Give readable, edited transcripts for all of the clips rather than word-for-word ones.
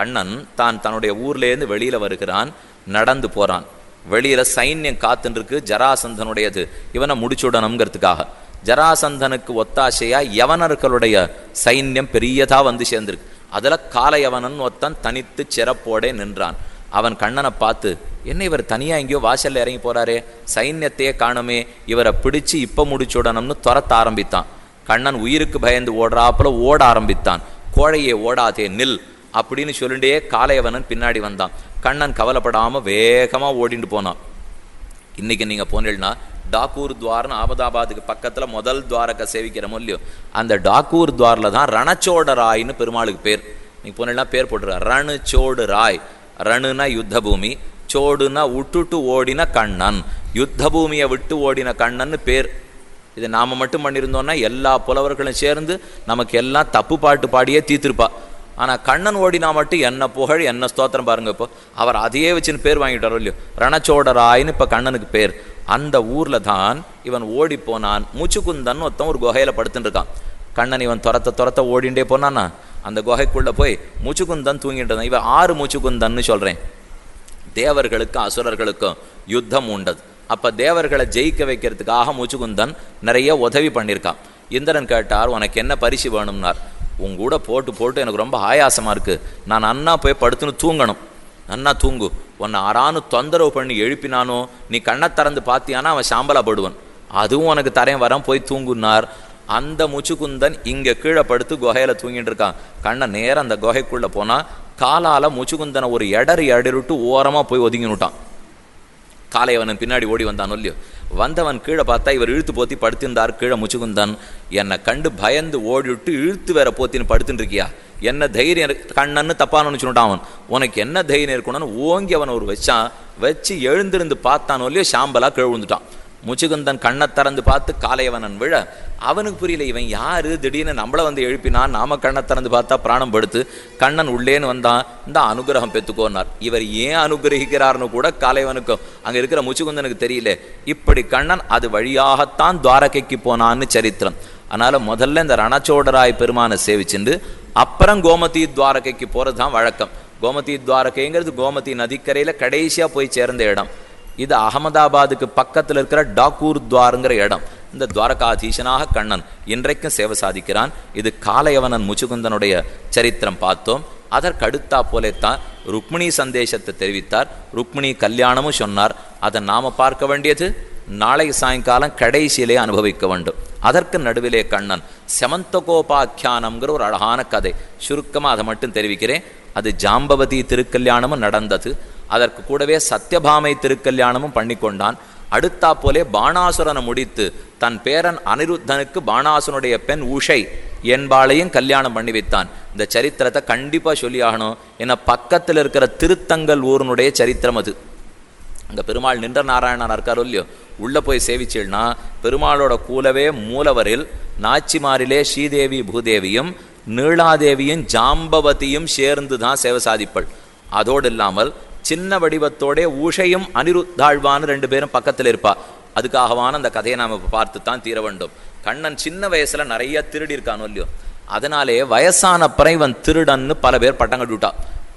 கண்ணன் தன்னுடைய ஊர்லேருந்து வெளியில் வருகிறான், நடந்து போகிறான். வெளியில் சைன்யம் காத்துருக்கு, ஜராசந்தனுடையது. இவனை முடிச்சுடணுங்கிறதுக்காக ஜராசந்தனுக்கு ஒத்தாசையாக யவனர்களுடைய சைன்யம் பெரியதாக வந்து சேர்ந்துருக்கு. அதில் காலயவனன் ஒருத்தன் தனித்து சிறப்போடே நின்றான். அவன் கண்ணனை பார்த்து, என்ன இவர் தனியாக எங்கேயோ வாசலில் இறங்கி போகிறாரே, சைன்யத்தையே காணுமே, இவரை பிடிச்சி இப்போ முடிச்சுடணும்னு துரத்த ஆரம்பித்தான். கண்ணன் உயிருக்கு பயந்து ஓடுறாப்புல ஓட ஆரம்பித்தான். கோழையே ஓடாதே நில் அப்படின்னு சொல்லிட்டே காலையவனன் பின்னாடி வந்தான். கண்ணன் கவலைப்படாமல் வேகமாக ஓடிட்டு போனான். இன்றைக்கி நீங்கள் போனீங்கன்னா டாக்கூர் துவார்னு அகமதாபாத்துக்கு பக்கத்தில் முதல் துவாரக்கை சேவிக்கிறோமோ இல்லையோ, அந்த டாக்கூர் துவாரில் தான் ரணச்சோட ராய்னு பெருமாளுக்கு பேர். நீங்கள் போனீங்கன்னா பேர் போட்டுருக்கார், ரணச்சோடு ராய். ரணுனா யுத்த பூமி, சோடுனா விட்டுட்டு ஓடின கண்ணன், யுத்த பூமியை விட்டு ஓடின கண்ணன்னு பேர். இது நாம் மட்டும் பண்ணியிருந்தோன்னா எல்லா புலவர்களும் சேர்ந்து நமக்கு எல்லாம் தப்பு பாட்டு பாடியே தீர்த்திருப்பா. ஆனால் கண்ணன் ஓடினா மட்டும் என்ன புகழ் என்ன ஸ்தோத்திரம் பாருங்க. இப்போ அவர் அதையே வச்சுன்னு பேர் வாங்கிட்டாரோ இல்லையோ, ரணச்சோடராயின்னு இப்போ கண்ணனுக்கு பேர். அந்த ஊரில் தான் இவன் ஓடி போனான். முச்சுக்குந்தன் ஒருத்தன் ஒரு குகையில் படுத்துட்டு இருக்கான். கண்ணன் இவன் துரத்த ஓடிண்டே போனான்னா அந்த குகைக்குள்ளே போய் முச்சுக்குந்தன் தூங்கிட்டு இருந்தான். இவன் 6 முச்சுக்குந்தன்னு சொல்கிறேன். தேவர்களுக்கும் அசுரர்களுக்கும் யுத்தம் உண்டது. அப்போ தேவர்களை ஜெயிக்க வைக்கிறதுக்காக முச்சுக்குந்தன் நிறைய உதவி பண்ணியிருக்கான். இந்திரன் கேட்டார், உனக்கு என்ன பரிசு வேணும்னார். உங்கூட போட்டு எனக்கு ரொம்ப ஆயாசமாக இருக்குது, நான் அண்ணா போய் படுத்துன்னு தூங்கணும். அண்ணா தூங்கு, உன்னை ஆறானு தொந்தரவு பண்ணி எழுப்பினானோ நீ கண்ணை திறந்து பார்த்தியானா அவன் சாம்பலா படுவன், அதுவும் உனக்கு தரையும் வரான், போய் தூங்குனார். அந்த முச்சுக்குந்தன் இங்கே கீழே படுத்து குகையில் தூங்கிட்டு இருக்கான். கண்ணை நேரம் அந்த குகைக்குள்ளே போனால் காலால் முச்சுக்குந்தனை ஒரு இடறிட்டு ஓரமாக போய் ஒதுங்கினுட்டான். காலையவனன் பின்னாடி ஓடி வந்தான் இல்லையோ, வந்தவன் கீழே பார்த்தா இவர் இழுத்து போத்தி படுத்திருந்தார். கீழே முச்சுக்குந்தன் என்னை கண்டு பயந்து ஓடிவிட்டு இழுத்து வேற போத்தின்னு படுத்துட்டு இருக்கியா, என்ன தைரியம் கண்ணன்னு தப்பானு சொல்லிட்டான். அவன் உனக்கு என்ன தைரியம் இருக்கணும்னு ஓங்கி அவனை ஒரு வச்சு எழுந்திருந்து பார்த்தானோ இல்லையோ, சாம்பலா கீழ் விழுந்துட்டான். முச்சுக்குந்தன் கண்ணை திறந்து பார்த்து காலையவனன் விழ அவனுக்கு புரியல, இவன் யாரு திடீர்னு நம்மளை வந்து எழுப்பினான். நாம கண்ணை திறந்து பார்த்தா பிராணம் படுத்து. கண்ணன் உள்ளேன்னு வந்தான். இந்த அனுகிரகம் பெற்றுக்கோன்னார். இவர் ஏன் அனுகிரகிக்கிறார்னு கூட காலையவனுக்கும் அங்கே இருக்கிற முச்சுக்குந்தனுக்கு தெரியல. இப்படி கண்ணன் அது வழியாகத்தான் துவாரகைக்கு போனான்னு சரித்திரம். அதனால முதல்ல இந்த ரணச்சோடராய் பெருமானை சேவிச்சுண்டு அப்புறம் கோமதி துவாரகைக்கு போகிறது தான் வழக்கம். கோமதி துவாரகைங்கிறது கோமதி நதிக்கரையில் கடைசியாக போய் சேர்ந்த இடம். இது அகமதாபாத்துக்கு பக்கத்தில் இருக்கிற டாக்கூர் துவாருங்கிற இடம். இந்த துவாரகாதீசனாக கண்ணன் இன்றைக்கும் சேவை சாதிக்கிறான். இது காலையவனன் முச்சுக்குந்தனுடைய சரித்திரம் பார்த்தோம். அதற்கு அடுத்தா போலேத்தான் ருக்மிணி சந்தேசத்தை தெரிவித்தார். ருக்மிணி கல்யாணமும் சொன்னார். அதை நாம் பார்க்க வேண்டியது நாளை சாயங்காலம் கடைசியிலே அனுபவிக்க வேண்டும். அதற்கு நடுவிலே கண்ணன் செமந்தகோபாக்கியானம்ங்கிற ஒரு அழகான கதை, சுருக்கமாக அதை மட்டும் தெரிவிக்கிறேன். அது ஜாம்பவதி திருக்கல்யாணமும் நடந்தது. அதற்கு கூடவே சத்யபாமை திருக்கல்யாணமும் பண்ணி கொண்டான். அடுத்தா போலே பாணாசுரனை முடித்து தன் பேரன் அனிருத்தனுக்கு பாணாசுரனுடைய பெண் உஷை என்பாளையும் கல்யாணம் பண்ணி வைத்தான். இந்த சரித்திரத்தை கண்டிப்பாக சொல்லி ஆகணும். ஏன்னா பக்கத்தில் இருக்கிற திருத்தங்கல் ஊருனுடைய சரித்திரம் அது. அங்கே பெருமாள் நின்ற நாராயணன் இருக்காரோ இல்லையோ, உள்ளே போய் சேவிச்சேன்னா பெருமாளோட கூலவே மூலவரில் நாச்சிமாரிலே ஸ்ரீதேவி பூதேவியும் நீளாதேவியும் ஜாம்பவதியும் சேர்ந்து தான் சேவை சாதிப்பள். அதோடு இல்லாமல் சின்ன வடிவத்தோட உஷையும் அனிருத்தாழ்வான்னு 2 பேரும் பக்கத்தில் இருப்பா. அதுக்காகவான அந்த கதையை நாம் இப்போ பார்த்து தான் தீர வேண்டும். கண்ணன் சின்ன வயசுல நிறைய திருடி இருக்கானோ இல்லையோ, அதனாலே வயசானப்புறம் இவன் திருடன்னு பல பேர் பட்டம் கட்டுவிட்டா.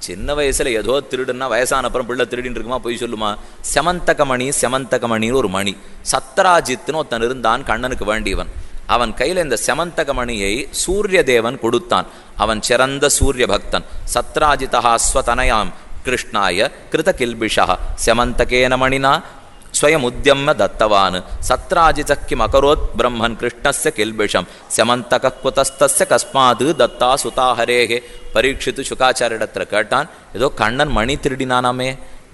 சின்ன வயசுல ஏதோ திருடுன்னா வயசானப்புறம் பிள்ளை திருடின்னு இருக்குமா, போய் சொல்லுமா. செமந்தகமணின்னு ஒரு மணி சத்ராஜித்னு ஒருத்தன் இருந்தான், கண்ணனுக்கு வேண்டியவன். அவன் கையில் இந்த செமந்தகமணியை சூரிய தேவன் கொடுத்தான். அவன் சிறந்த சூரிய பக்தன். சத்ராஜிதா ஸ்வதனயாம் கிருஷ்ணாய கிருத கில்பிஷா செமந்தகேன மணினா ஸ்வயம் உத்தியம்ம தத்தவான் சத்ராஜிதக்கிம் அகரோத் பிரம்மன் கிருஷ்ணஸ்ய கில்பிஷம் செமந்தக குதஸ்தஸ்ய கஸ்மாது தத்தா சுதாஹரேகே. பரீட்சித்து சுகாச்சாரிடத்தில் கேட்டான், ஏதோ கண்ணன் மணி திருடினானாமே,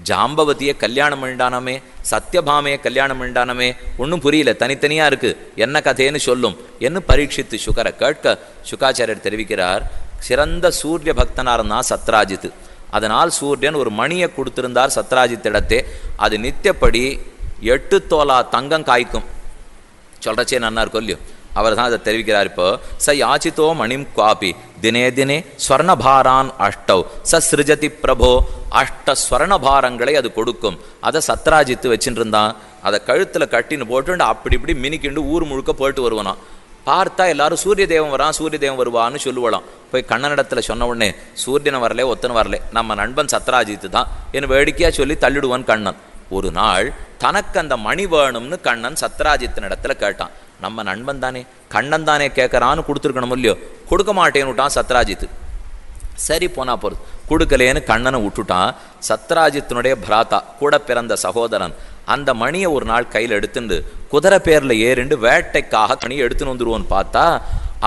ஜாம்பவதியை கல்யாணம் பண்ணிட்டானாமே, சத்யபாமையை கல்யாணம் பண்ணிட்டானமே, ஒன்றும் புரியல, தனித்தனியாக இருக்குது, என்ன கதைன்னு சொல்லும் என்று பரீட்சித்து சுகரை கேட்க சுகாச்சாரியர் தெரிவிக்கிறார், சிறந்த சூரிய பக்தனாக இருந்தான் சத்ராஜித்து. அதனால் சூரியன் ஒரு மணியை கொடுத்திருந்தார் சத்ராஜித்திடத்தே. அது நித்தியப்படி 8 தோலா தங்கம் காய்க்கும். சொல்கிறச்சே நன்னா இருக்கும் இல்லையோ, அவர் தான் அதை தெரிவிக்கிறார். இப்போ ச யாச்சித்தோ மணிம் குவாபி தினே தினே ஸ்வர்ணபாரான் அஷ்டவ் ச சிருஜதி பிரபோ. 8 ஸ்வர்ணபாரங்களை அது கொடுக்கும். அதை சத்ராஜித்து வச்சுட்டு இருந்தான். அதை கழுத்தில் கட்டின்னு போட்டு அப்படி இப்படி மினிக்கிண்டு ஊர் முழுக்க போயிட்டு வருவானான். பார்த்தா எல்லாரும் சூரிய தேவன் வரான், சூரிய தேவன் வருவான்னு சொல்லுவலாம். போய் கண்ணனிடத்துல சொன்ன உடனே சூரியனை வரல, ஒத்தனை வரல, நம்ம நண்பன் சத்ராஜித்து தான் என்று வேடிக்கையா சொல்லி தள்ளிடுவான் கண்ணன். ஒரு நாள் தனக்கு அந்த மணி வேணும்னு கண்ணன் சத்ராஜித்தின் இடத்துல கேட்டான். நம்ம நண்பன் தானே, கண்ணன் தானே கேட்கறான்னு கொடுத்துருக்கணும் இல்லையோ, கொடுக்க மாட்டேன்னு விட்டான் சத்ராஜித்து. சரி போனா போறது, கொடுக்கலேன்னு கண்ணனை விட்டுட்டான். சத்ராஜித்தினுடைய பிராத்தா, கூட பிறந்த சகோதரன், அந்த மணியை ஒரு நாள் கையில் எடுத்துட்டு குதிரை பேர்ல ஏறிண்டு வேட்டைக்காக மணியை எடுத்துன்னு வந்துருவோன்னு பார்த்தா,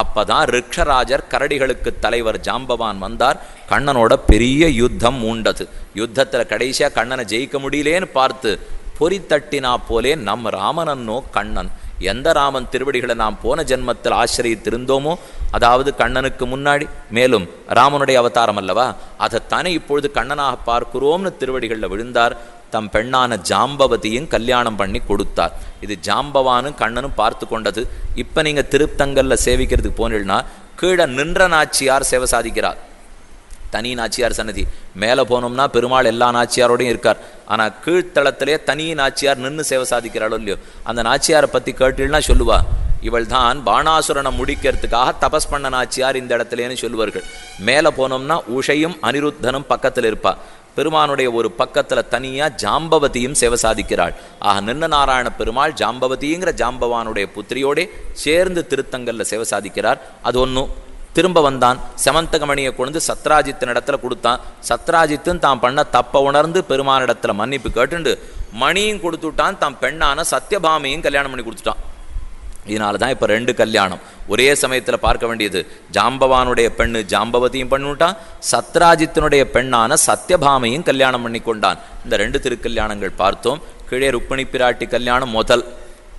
அப்பதான் ரிக்ஷராஜர் கரடிகளுக்கு தலைவர் ஜாம்பவான் வந்தார். கண்ணனோட பெரிய யுத்தம் மூண்டது. யுத்தத்துல கடைசியா கண்ணனை ஜெயிக்க முடியலேன்னு பார்த்து பொறி தட்டினா போலே நம் ராமனன்னோ கண்ணன். எந்த ராமன் திருவடிகளை நாம் போன ஜென்மத்தில் ஆசிரியத்திருந்தோமோ, அதாவது கண்ணனுக்கு முன்னாடி, மேலும் ராமனுடைய அவதாரம் அல்லவா, அதைத்தானே இப்பொழுது கண்ணனாக பார்க்கிறோம்னு திருவடிகளில் விழுந்தார். தம் பெண்ணான ஜாம்பவதியும் கல்யாணம் பண்ணி கொடுத்தார். இது ஜாம்பவானும் கண்ணனும் பார்த்து கொண்டது. இப்போ நீங்கள் திருத்தங்கல்ல சேவிக்கிறதுக்கு போனீங்கன்னா கீழே நின்ற நாச்சியார் சேவை சாதிக்கிறார். தனி நாச்சியார் சன்னதி. மேலே போனோம்னா பெருமாள் எல்லா நாச்சியாரோடையும் இருக்கார். ஆனால் கீழ்த்தளத்திலே தனி நாச்சியார் நின்று சேவை சாதிக்கிறாளோ இல்லையோ, அந்த நாச்சியாரை பற்றி கேட்டீங்கன்னா சொல்லுவா, இவள் தான் பாணாசுரனை முடிக்கிறதுக்காக தபஸ் பண்ண நாச்சியார் இந்த இடத்துலேன்னு சொல்லுவார்கள். மேலே போனோம்னா உஷையும் அனிருத்தனும் பக்கத்தில் இருப்பா. பெருமானுடைய ஒரு பக்கத்தில் தனியாக ஜாம்பவதியும் சேவை சாதிக்கிறாள். ஆக நின்ன நாராயண பெருமாள் ஜாம்பவதிங்கிற ஜாம்பவானுடைய புத்திரியோடே சேர்ந்து திருத்தங்கல்ல சேவை சாதிக்கிறார். அது ஒன்றும். திரும்ப வந்தான், செமந்தகமணியை கொண்டு சத்ராஜித்தின் இடத்துல கொடுத்தான். சத்ராஜித்தும் தான் பண்ண தப்ப உணர்ந்து பெருமானிடத்துல மன்னிப்பு கேட்டுண்டு மணியும் கொடுத்துட்டான். தான் பெண்ணான சத்யபாமையும் கல்யாணம் பண்ணி கொடுத்துட்டான். இதனால தான் இப்போ 2 கல்யாணம் ஒரே சமயத்தில் பார்க்க வேண்டியது. ஜாம்பவானுடைய பெண்ணு ஜாம்பவதியும் பண்ணிவிட்டான், சத்ராஜித்தினுடைய பெண்ணான சத்யபாமையும் கல்யாணம் பண்ணி கொண்டான். இந்த 2 திருக்கல்யாணங்கள் பார்த்தோம். கீழே ருக்மிணி பிராட்டி கல்யாணம் முதல்.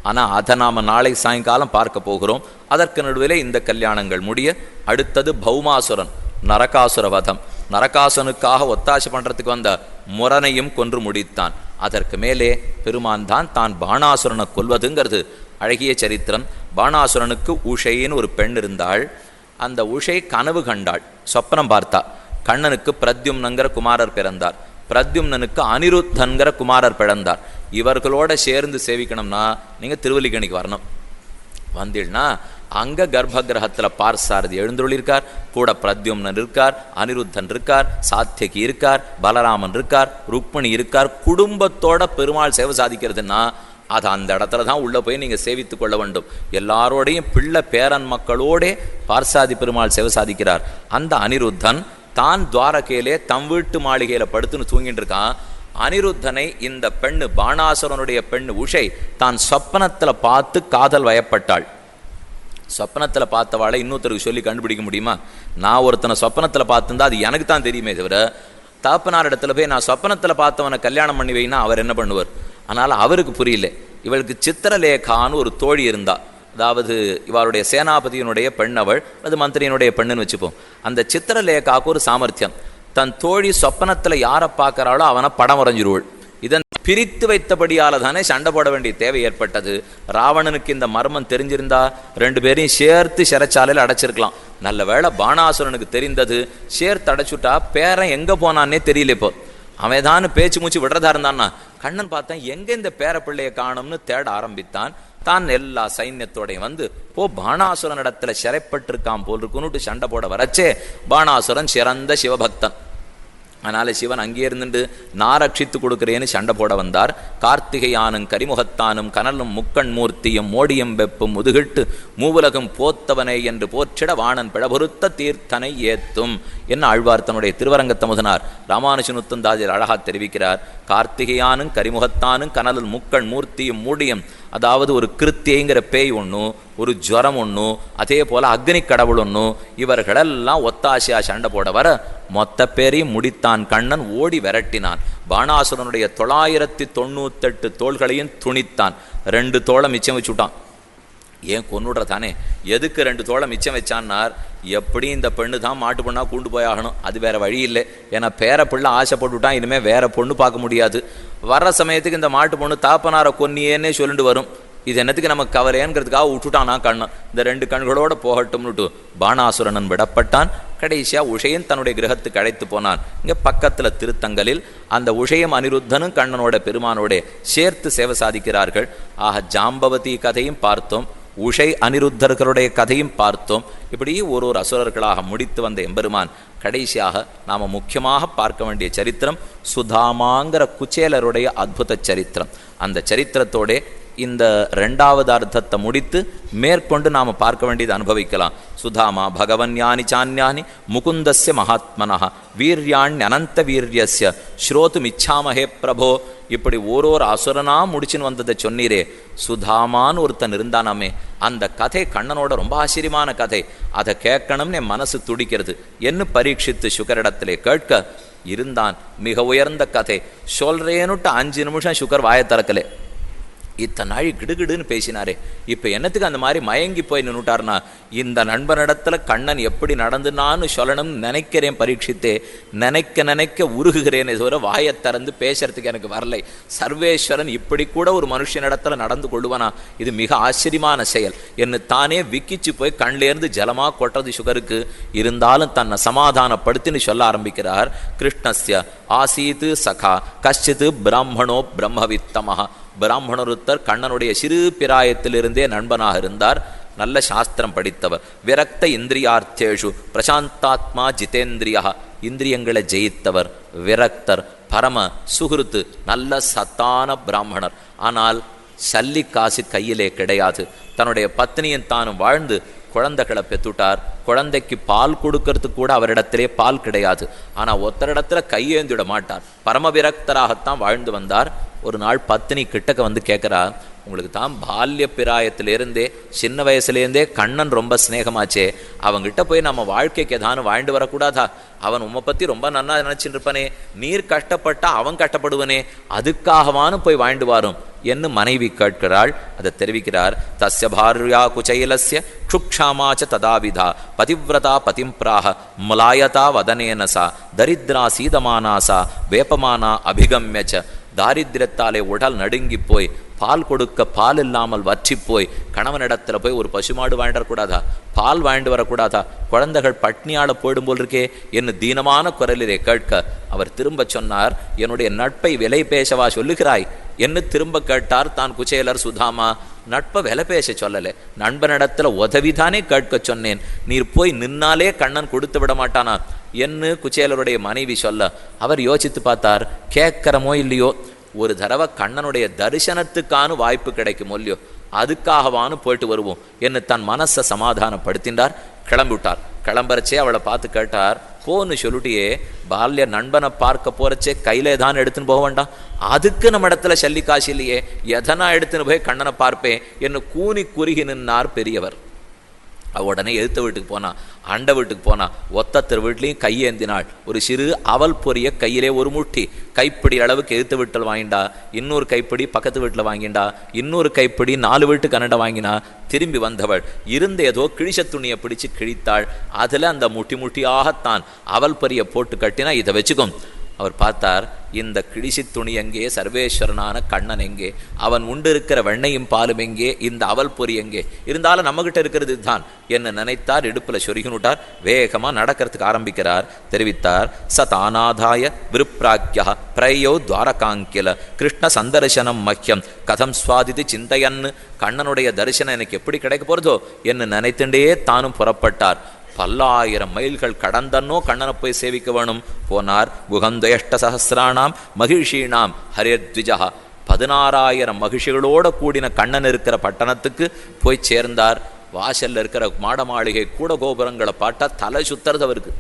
ஆனால் அதை நாம் நாளை சாயங்காலம் பார்க்க போகிறோம். அதற்கு நடுவில் இந்த கல்யாணங்கள் முடிய அடுத்தது பௌமாசுரன், நரகாசுர வதம். நரகாசுரனுக்காக ஒத்தாசை பண்ணுறதுக்கு வந்த முரனையும் கொன்று முடித்தான். அதற்கு மேலே பெருமான் தான் பாணாசுரனை கொல்வதுங்கிறது அழகிய சரித்திரம். பாணாசுரனுக்கு உஷைன்னு ஒரு பெண் இருந்தாள். அந்த உஷை கனவு கண்டாள், சொப்பனம் பார்த்தா. கண்ணனுக்கு பிரத்யும்னங்கிற குமாரர் பிறந்தார், பிரத்யும்னனுக்கு அனிருத்தன்கிற குமாரர் பிறந்தார். இவர்களோட சேர்ந்து சேவிக்கணும்னா நீங்கள் திருவல்லிக்கணிக்கு வரணும். வந்தீங்கன்னா அங்கே கர்ப்ப கிரகத்தில் பார்சாரதி எழுந்துள்ளிருக்கார், கூட பிரத்யும்னன் இருக்கார், அனிருத்தன் இருக்கார், சாத்தியகி இருக்கார், பலராமன் இருக்கார், ருக்மிணி இருக்கார். குடும்பத்தோட பெருமாள் சேவை சாதிக்கிறதுன்னா அது அந்த இடத்துல தான் உள்ளே போய் நீங்கள் சேவித்து கொள்ள வேண்டும். எல்லாரோடையும் பிள்ளை பேரன் மக்களோடே பார்சாதி பெருமாள் சேவை சாதிக்கிறார். அந்த அனிருத்தன் தான் துவாரகையிலே தம் வீட்டு மாளிகையில் படுத்துன்னு தூங்கிட்டு இருக்கான். அனிருத்தனை இந்த பெண்ணு, பாணாசுரனுடைய பெண்ணு உஷை, தான் சொப்பனத்தில் பார்த்து காதல் வயப்பட்டாள். சொப்பனத்தில் பார்த்தவாளை இன்னொருத்தருக்கு சொல்லி கண்டுபிடிக்க முடியுமா? நான் ஒருத்தனை சொப்பனத்தில் பார்த்துருந்தா அது எனக்கு தான் தெரியுமே தவிர, தாப்பனார் இடத்துல போய் நான் சொப்பனத்தில் பார்த்தவனை கல்யாணம் பண்ணி வைனா அவர் என்ன பண்ணுவார்? அதனால் அவருக்கு புரியல. இவளுக்கு சித்திரலேகான்னு ஒரு தோழி இருந்தா, அதாவது இவருடைய சேனாபதியினுடைய பெண், அவள் அது மந்திரியினுடைய பெண்ணுன்னு வச்சுப்போம். அந்த சித்திரலேகாவுக்கு ஒரு சாமர்த்தியம், தன் தோழி சொப்பனத்தில் யாரை பார்க்குறாளோ அவனை படம் வரைஞ்சிருவள். இதன் பிரித்து வைத்தபடியால் தானே சண்டை போட வேண்டிய தேவை ஏற்பட்டது. ராவணனுக்கு இந்த மர்மம் தெரிஞ்சிருந்தா 2 பேரையும் சேர்த்து சிறைச்சாலையில் அடைச்சிருக்கலாம். நல்ல வேளை பாணாசுரனுக்கு தெரிந்தது, சேர்த்து அடைச்சுட்டா பேரன் எங்கே போனான்னே தெரியல. இப்போ அவன் தான் பேச்சு மூச்சு விடுறதா இருந்தான்னா, கண்ணன் பார்த்தேன் எங்கே இந்த பேர பிள்ளையை காணும்னு தேட ஆரம்பித்தான். தான் எல்லா சைன்யத்தோடையும் வந்து பாணாசுரன் இடத்துல சிறைப்பட்டிருக்கான் போல் இருக்குன்னுட்டு சண்டை போட வரச்சே, பாணாசுரன் சிறந்த சிவபக்தன். அதனால சிவன் அங்கே இருந்துட்டு நான் ரட்சித்து கொடுக்கிறேன்னு சண்டை போட வந்தார். கார்த்திகையானும் கரிமுகத்தானும் கனலும் முக்கண் மூர்த்தியும் மோடியம் வெப்பும் முதுகிட்டு மூவுலகம் போத்தவனை என்று போற்றிட வாணன் பிழபொருத்த தீர்த்தனை ஏத்தும் என்ன ஆழ்வார் தன்னுடைய திருவரங்கத்தமுதனார் ராமானுஜனுத்தந்தாஜர் அழகா தெரிவிக்கிறார். கார்த்திகையானும் கரிமுகத்தானும் கனலும் முக்கண் மூர்த்தியும் மூடியம், அதாவது ஒரு கிருத்தியங்கிற பேய் ஒன்று, ஒரு ஜுவரம் ஒன்று, அதே போல் அக்னி கடவுள் ஒன்று, இவர்களெல்லாம் ஒத்தாசையா சண்டை போட வர மொத்த பேரையும் முடித்தான் கண்ணன், ஓடி விரட்டினான். பாணாசுரனுடைய 998 தோள்களையும் துணித்தான். 2 தோளை மிச்சம் வச்சுட்டான். ஏன் கொன்னுடுற தானே, எதுக்கு 2 தோளை மிச்சம் வச்சான்னார், எப்படி இந்த பெண்ணு தான் மாட்டு பொண்ணாக கூண்டு போயாகணும், அது வேற வழி இல்லை. ஏன்னா பேர பிள்ளை ஆசைப்பட்டுட்டான், இனிமேல் வேற பொண்ணு பார்க்க முடியாது. வர்ற சமயத்துக்கு இந்த மாட்டு பொண்ணு தாப்பனாரை கொன்னியேன்னே சொல்லிட்டு வரும். இது என்னத்துக்கு நமக்கு கவலைங்கிறதுக்காக விட்டுட்டானா கண்ணன். இந்த 2 கண்களோட போகட்டும்னுட்டு பாணாசுரனன் விடப்பட்டான். கடைசியாக உஷையன் தன்னுடைய கிரகத்துக்கு அழைத்து போனான். இங்கே பக்கத்தில் திருத்தங்கலில் அந்த உஷயம் அனிருத்தனும் கண்ணனோட பெருமானோட சேர்த்து சேவை சாதிக்கிறார்கள். ஆக ஜாம்பவதி கதையும் பார்த்தோம். உஷை அனிருத்தர்களுடைய கதையும் பார்த்தோம். இப்படி ஒரு அசுரர்களாக முடித்து வந்த எம்பெருமான் கடைசியாக நாம் முக்கியமாக பார்க்க வேண்டிய சரித்திரம் சுதாமாங்கிற குச்சேலருடைய அற்புத சரித்திரம். அந்த சரித்திரத்தோட இந்த ரெண்டாவது அர்த்தத்தை முடித்து மேற்கொண்டு நாம் பார்க்க வேண்டியது அனுபவிக்கலாம். சுதாமா பகவன்யானி சான்யானி முகுந்தஸ்ய மகாத்மனஹ வீர்யாண் அனந்த வீரியஸ்ய ஸ்ரோதும் இச்சாமஹே பிரபோ. இப்படி ஓரோரு அசுரனா முடிச்சுன்னு வந்ததை சொன்னீரே. சுதாமான்னு ஒருத்தன் இருந்தானாமே, அந்த கதை கண்ணனோட ரொம்ப ஆச்சரியமான கதை. அதை கேட்கணும்னு என் மனசு துடிக்கிறது. என்ன பரீட்சித்து சுகரிடத்திலே கேட்க இருந்தான். மிக உயர்ந்த கதை சொல்றேன்னுட்டு 5 நிமிஷம் சுகர் வாயை திறக்கலே. இத்தனை நாள் கிடுகிடுன்னு பேசினாரே, இப்போ என்னத்துக்கு அந்த மாதிரி மயங்கி போய் நின்றுட்டார்னா, இந்த நண்பனிடத்துல கண்ணன் எப்படி நடந்துனான்னு சொல்லணும்னு நினைக்கிறேன். பரீட்சித்தே நினைக்க உருகுகிறேனே தவிர வாயை திறந்து பேசுறதுக்கு எனக்கு வரலை. சர்வேஸ்வரன் இப்படி கூட ஒரு மனுஷனிடத்துல நடந்து கொள்ளுவனா? இது மிக ஆச்சரியமான செயல். என்று தானே விக்கிச்சு போய் கண்லேருந்து ஜலமா கொட்டது சுகருக்கு. இருந்தாலும் தன்னை சமாதானப்படுத்தின்னு சொல்ல ஆரம்பிக்கிறார். கிருஷ்ணஸ்ய ஆசீத்து சகா கஷ்டித்து பிராமணோ பிரம்மவித்தமஹா. பிராமணருத்தர் கண்ணனுடைய சிறு பிராயத்திலிருந்தே நண்பனாக இருந்தார். நல்ல சாஸ்திரம் படித்தவர். விரக்த இந்திரியார்த்தேஷு பிரசாந்தாத்மா ஜிதேந்திரியா. இந்திரியங்களை ஜெயித்தவர். விரக்தர், பரம சுகிருத்து, நல்ல சத்தான பிராமணர். ஆனால் சல்லி காசு கையிலே கிடையாது. தன்னுடைய பத்னியின் தானும் வாழ்ந்து குழந்தைகளை பெற்றுட்டார். குழந்தைக்கு பால் கொடுக்கறதுக்கு கூட அவரிடத்திலே பால் கிடையாது. ஆனால் ஒருத்தரிடத்துல கையேந்திட மாட்டார். பரமவிரக்தராகத்தான் வாழ்ந்து வந்தார். ஒரு நாள் பத்னி கிட்டக்க வந்து கேட்குறா, உங்களுக்கு தான் பால்ய பிராயத்திலேருந்தே சின்ன வயசுலேருந்தே கண்ணன் ரொம்ப ஸ்நேகமாச்சே, அவங்கிட்ட போய் நம்ம வாழ்க்கைக்கு எதானு வாழ்ந்து வரக்கூடாதா? அவன் உம்மை பற்றி ரொம்ப நன்னா நினச்சிட்டு இருப்பானே, நீர் கஷ்டப்பட்டா அவன் கஷ்டப்படுவனே, அதுக்காகவானு போய் வாழ்ந்து வாரும் என்று மனைவி கேட்கிறாள். அதை தெரிவிக்கிறார். தஸ்ய பார்யா குச்சைலஸ்ய க்ஷுக்ஷாமாச்ச ததாவிதா பதிவிரதா பதிம் பிராக முலாயதா வதனேனசா தரித்ரா சீதமானாசா வேப்பமானா அபிகம்யச்ச. தாரித்திரத்தாலே உடல் நடுங்கி போய் பால் கொடுக்க பால் இல்லாமல் வற்றி போய் கணவனிடத்துல போய் ஒரு பசுமாடு வாழ்ந்துடக்கூடாதா? பால் வாழ்ந்து வரக்கூடாதா? குழந்தைகள் பட்னியால் போயிடும் போல் இருக்கே என்று தீனமான குரலிலே கேட்க அவர் திரும்ப சொன்னார், என்னுடைய நட்பை விலை பேசவா சொல்லுகிறாய் என்று திரும்ப கேட்டார். தான் குச்சேலர் சுதாமா நட்பை விலை பேச சொல்லலை, நண்பனிடத்துல உதவிதானே கேட்க சொன்னேன். நீர் போய் நின்னாலே கண்ணன் கொடுத்து விட மாட்டானா என்று குச்சேலருடைய மனைவி சொல்ல அவர் யோசித்து பார்த்தார். கேட்கிறமோ இல்லையோ, ஒரு தடவை கண்ணனுடைய தரிசனத்துக்கான வாய்ப்பு கிடைக்குமோ இல்லையோ, அதுக்காகவானு போயிட்டு வருவோம் என்று தன் மனசை சமாதானப்படுத்தின்றார். கிளம்பிவிட்டார். கிளம்புறச்சே அவளை பார்த்து கேட்டார், போன்னு சொல்லிட்டியே, பால்ய நண்பனை பார்க்க போறச்சே கையிலே தான் எடுத்துன்னு போக வேண்டாம்? அதுக்கு நம்ம இடத்துல சல்லி காசு இல்லையே, எதனா எடுத்துன்னு போய் கண்ணனை பார்ப்பேன் என்று கூனி குறுகி நின்னார் பெரியவர். உடனே எழுத்த வீட்டுக்கு போனா, அண்ட வீட்டுக்கு போனா, ஒத்தத்தர் வீட்லையும் கையேந்தினாள். ஒரு சிறு அவல் பொரிய கையிலே ஒரு முட்டி, கைப்பிடி அளவுக்கு எழுத்து வீட்டில் வாங்கிண்டா, இன்னொரு கைப்பிடி பக்கத்து வீட்டில் வாங்கிண்டா, இன்னொரு கைப்பிடி 4 வீட்டுக்கு அண்ணட வாங்கினா. திரும்பி வந்தவள் இருந்த ஏதோ கிழிச்ச துணியை பிடிச்சு கிழித்தாள். அதில் அந்த முட்டியாகத்தான் அவல் பொரிய போட்டு கட்டினா, இதை வச்சுக்கும். அவர் பார்த்தார், இந்த கிழிசி துணி எங்கே, சர்வேஸ்வரனான கண்ணன் எங்கே, அவன் உண்டு இருக்கிற வெண்ணையும் பாலும் எங்கே, இந்த அவல் பொறி எங்கே, இருந்தாலும் நம்மகிட்ட இருக்கிறது தான் என்ன நினைத்தார். இடுப்பில் சொருகினுட்டார். வேகமாக நடக்கிறதுக்கு ஆரம்பிக்கிறார். தெரிவித்தார், ச தானாதாய விருப்ராக்யா பிரயோ துவாரகாங்கில கிருஷ்ண சந்தர்சனம் மக்கியம் கதம் சுவாதித்து சிந்தையன்னு. கண்ணனுடைய தரிசனம் எனக்கு எப்படி கிடைக்க போகிறதோ என்று நினைத்துண்டே தானும் புறப்பட்டார். 1000 மைல்கள் கடந்தன்னோ கண்ணனை போய் சேவிக்க வேணும். போனார். குகந்தயஷ்ட சஹசிராணாம் மகிழ்ஷீணாம் ஹரேத்விஜா. 16,000 மகிழ்ச்சிகளோடு கூடின கண்ணன் இருக்கிற பட்டணத்துக்கு போய் சேர்ந்தார். வாசல்ல இருக்கிற மாட மாளிகை கூட கோபுரங்களை பார்த்தா தலை சுத்துறது அவருக்கு.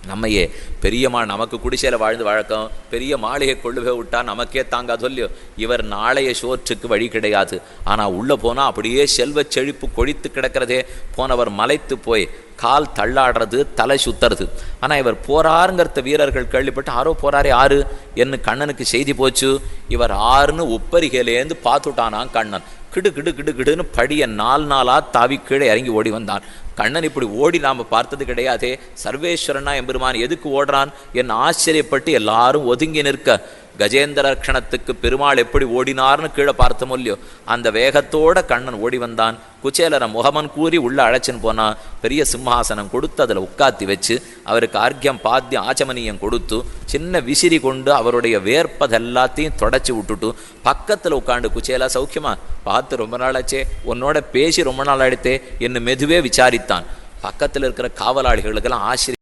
நம்மையே பெரியம்மா நமக்கு குடிசையில் வாழ்ந்து வழக்கம், பெரிய மாளிகை கொண்டு போய் விட்டா நமக்கே தாங்க சொல்லியோ. இவர் நாளைய சோற்றுக்கு வழி கிடையாது. ஆனால் உள்ளே போனால் அப்படியே செல்வ செழிப்பு கொழித்து கிடக்கிறதே. போனவர் மலைத்து போய் கால் தள்ளாடுறது, தலை சுத்துறது. ஆனால் இவர் போறாருங்கிறத வீரர்கள் கேள்விப்பட்டு, ஆரோ போறாரே ஆறு என்று கண்ணனுக்கு செய்தி போச்சு. இவர் ஆறுன்னு உப்பரிகையிலேருந்து பார்த்துட்டானான் கண்ணன். கிடு கிடு கிடு கிடுன்னு படியை 4 நாளாக தாவி கீழே இறங்கி ஓடி வந்தான். கண்ணன் இப்படி ஓடி நாம் பார்த்தது கிடையாதே. சர்வேஸ்வரனா எம்பெருமான் எதுக்கு ஓடுறான் என்று ஆச்சரியப்பட்டு எல்லாரும் ஒதுங்கி நிற்க, கஜேந்திர ரக்ஷணத்துக்கு பெருமாள் எப்படி ஓடினார்னு கீழே பார்த்தமோ இல்லையோ, அந்த வேகத்தோட கண்ணன் ஓடி வந்தான். குச்சேலரை முகமன் கூறி உள்ள அழைச்சின்னு போனா பெரிய சிம்ஹாசனம் கொடுத்து அதில் உட்காத்தி வச்சு அவருக்கு ஆர்க்கியம் பாத்தியம் ஆச்சமனியம் கொடுத்து சின்ன விசிறி கொண்டு அவருடைய வேர்ப்பதெல்லாத்தையும் தொடச்சி விட்டுட்டு பக்கத்தில் உட்காந்து குச்சேலா சௌக்கியமா பார்த்து ரொம்ப நாளாச்சே உன்னோட பேசி ரொம்ப நாள் ஆயிடுத்தே என்று மெதுவே விசாரித்தான். பக்கத்தில் இருக்கிற காவலாளிகளுக்கெல்லாம் ஆச்சரியம்.